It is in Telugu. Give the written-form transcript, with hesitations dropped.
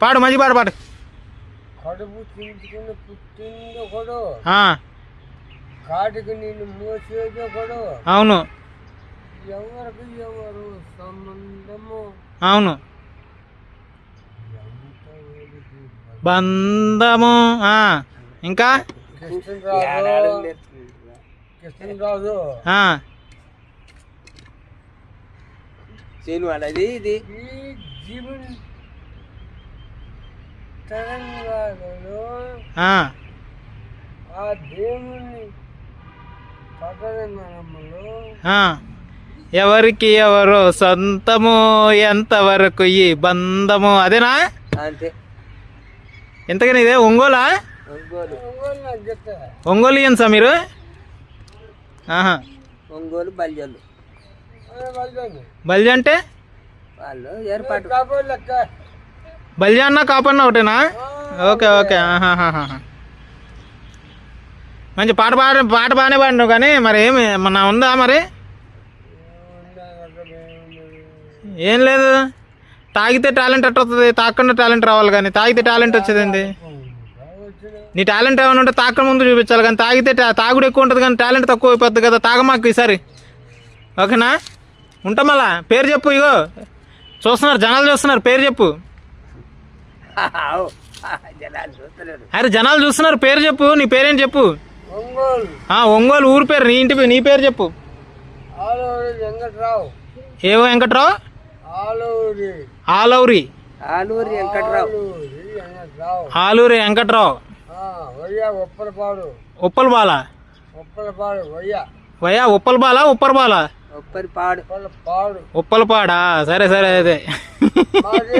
పాడు మంచి పాడు పాడు. కడుపు చించుకుని పుట్టింది ఒకడు, ఆ, కాటికి నిన్ను మోసేది ఒకడు, అవును ఎవరికి ఎవరు సంబంధము, అవును ఎంతవరకు బంధము. ఆ, ఇంకా కృష్ణరాజు ఆ, చేను వాళ్ళది ఇది. ఈ జీవన్ తెలంగాణలో ఆ, ఆ దేవుని పట్టణంలో ఆ. ఎవరికి ఎవరు సొంతము, ఎంతవరకు ఈ బంధము. అదేనా? అంతే. ఎంతకని ఇదే ఒంగోలా? ఒంగోలు. నాకు చెప్తా ఒంగోలియన్సా మీరు? ఆహా. ఒంగోలు బల్యోళ్ళు బల్జ అంటే వాళ్ళు ఏర్పాటు. లెక్క బల్జ అన్న కాపన్న ఒకటేనా? Okay okay. ఆహాహాహా. మంచి పాట బాగానే పాడినావు, కానీ మరి ఏమి మన ఉందా మరి? ఏం లేదు. తాగితే టాలెంట్ ఎట్ట వస్తుంది? తాగకుండా టాలెంట్ రావాలి, కానీ తాగితే టాలెంట్ వచ్చేదండి. నీ టాలెంట్ ఏమైనా ఉంటే తాగక ముందు చూపించాలి, కానీ తాగితే తాగుడు ఎక్కువ ఉంటుంది కానీ టాలెంట్ తక్కువ అయిపోద్ది కదా. తాగమాకు ఈసారి, ఓకేనా? ఉంటాం. మళ్ళా పేరు చెప్పు. ఇగో చూస్తున్నారు, జనాలు చూస్తున్నారు, పేరు చెప్పు. జనాలు చూస్తలేరు. అరే జనాలు చూస్తున్నారు, పేరు చెప్పు. నీ పేరేం చెప్పు? ఒంగోలు. ఒంగోలు ఊరు పేరు, నీ ఇంటి నీ పేరు చెప్పు. ఆలూరి వెంకట్రావు. ఏవో వెంకట్రావు? ఆలూరి ఆలూరి వెంకట్రావు. ఆలూరి వెంకట్రావు. ఆలూరి వెంకట్రావు. వయ్య ఉప్పలపాడు. ఉప్పలబాల? ఉప్పలపాడు వయ్య. వయ్యా ఉప్పలబాల ఉప్పరబాల? ఉప్పరిపాడు. ఉప్పలపాడు. ఉప్పలపాడా? సరే సరే. అదే మాది